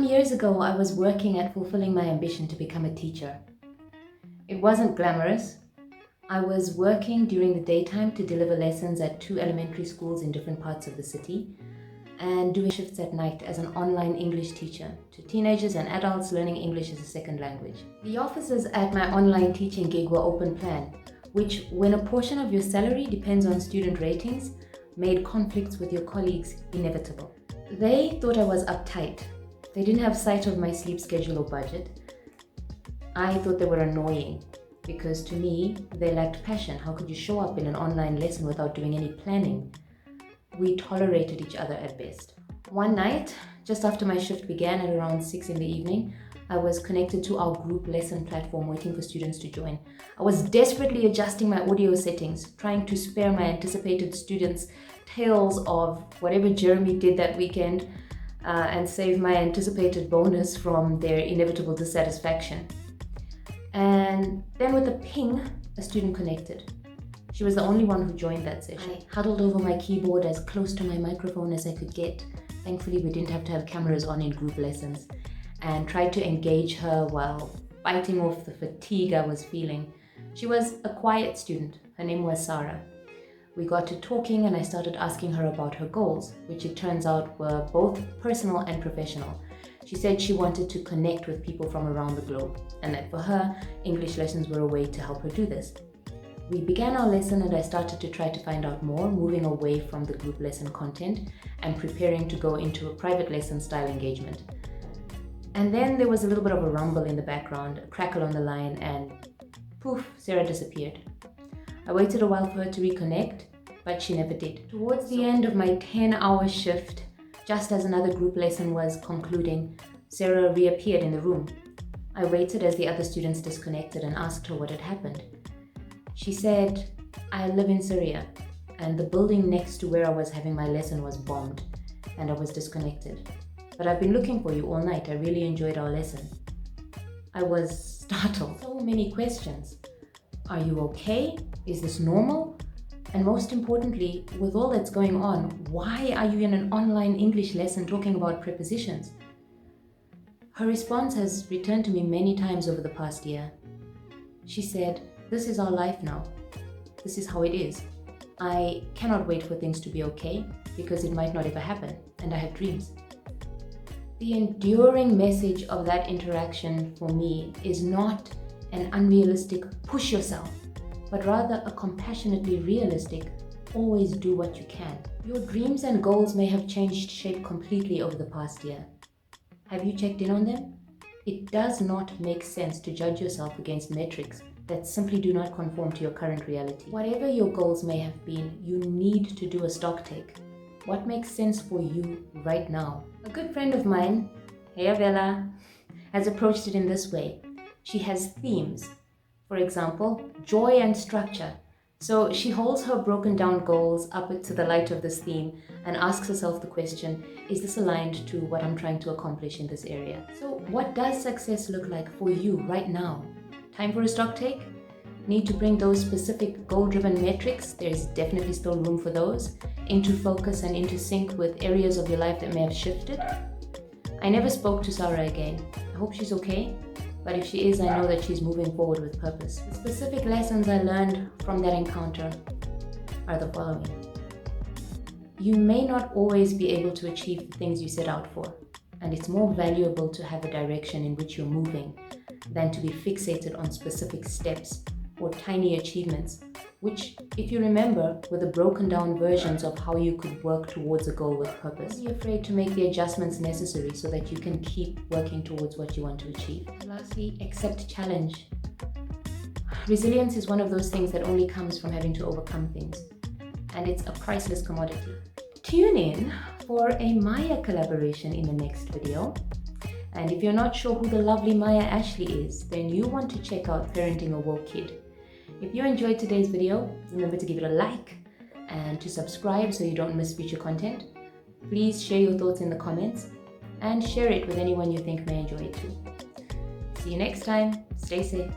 years ago, I was working at fulfilling my ambition to become a teacher. It wasn't glamorous. I was working during the daytime to deliver lessons at 2 elementary schools in different parts of the city and doing shifts at night as an online English teacher to teenagers and adults learning English as a second language. The offices at my online teaching gig were open plan, which, when a portion of your salary depends on student ratings, made conflicts with your colleagues inevitable. They thought I was uptight. They didn't have sight of my sleep schedule or budget. I thought they were annoying because to me, they lacked passion. How could you show up in an online lesson without doing any planning? We tolerated each other at best. One night, just after my shift began at around 6 in the evening, I was connected to our group lesson platform waiting for students to join. I was desperately adjusting my audio settings, trying to spare my anticipated students tales of whatever Jeremy did that weekend and save my anticipated bonus from their inevitable dissatisfaction. And then with a ping, a student connected. She was the only one who joined that session. I huddled over my keyboard as close to my microphone as I could get. Thankfully, we didn't have to have cameras on in group lessons, and tried to engage her while fighting off the fatigue I was feeling. She was a quiet student. Her name was Sarah. We got to talking and I started asking her about her goals, which it turns out were both personal and professional. She said she wanted to connect with people from around the globe, and that for her, English lessons were a way to help her do this. We began our lesson and I started to try to find out more, moving away from the group lesson content and preparing to go into a private lesson style engagement. And then there was a little bit of a rumble in the background, a crackle on the line, and poof, Sarah disappeared. I waited a while for her to reconnect, but she never did. Towards the end of my 10-hour shift, just as another group lesson was concluding, Sarah reappeared in the room. I waited as the other students disconnected and asked her what had happened. She said, I live in Syria, and the building next to where I was having my lesson was bombed, and I was disconnected. But I've been looking for you all night. I really enjoyed our lesson. I was startled. So many questions. Are you okay? Is this normal? And most importantly, with all that's going on, why are you in an online English lesson talking about prepositions? Her response has returned to me many times over the past year. She said, this is our life now. This is how it is. I cannot wait for things to be okay because it might not ever happen, and I have dreams. The enduring message of that interaction for me is not an unrealistic push yourself, but rather a compassionately realistic always do what you can. Your dreams and goals may have changed shape completely over the past year. Have you checked in on them? It does not make sense to judge yourself against metrics that simply do not conform to your current reality. Whatever your goals may have been, you need to do a stock take. What makes sense for you right now? A good friend of mine, Bella, has approached it in this way. She has themes. For example, joy and structure. So she holds her broken down goals up to the light of this theme and asks herself the question, is this aligned to what I'm trying to accomplish in this area? So what does success look like for you right now? Time for a stock take? Need to bring those specific goal-driven metrics, there's definitely still room for those, into focus and into sync with areas of your life that may have shifted? I never spoke to Sarah again. I hope she's okay, but if she is, I know that she's moving forward with purpose. The specific lessons I learned from that encounter are the following. You may not always be able to achieve the things you set out for, and it's more valuable to have a direction in which you're moving than to be fixated on specific steps or tiny achievements, which, if you remember, were the broken down versions of how you could work towards a goal with purpose. Don't be afraid to make the adjustments necessary so that you can keep working towards what you want to achieve. Lastly, accept challenge. Resilience is one of those things that only comes from having to overcome things, and it's a priceless commodity. Tune in for a Maya collaboration in the next video. And if you're not sure who the lovely Maya Ashley is, then you want to check out Parenting a Woke Kid. If you enjoyed today's video, remember to give it a like and to subscribe so you don't miss future content. Please share your thoughts in the comments and share it with anyone you think may enjoy it too. See you next time. Stay safe.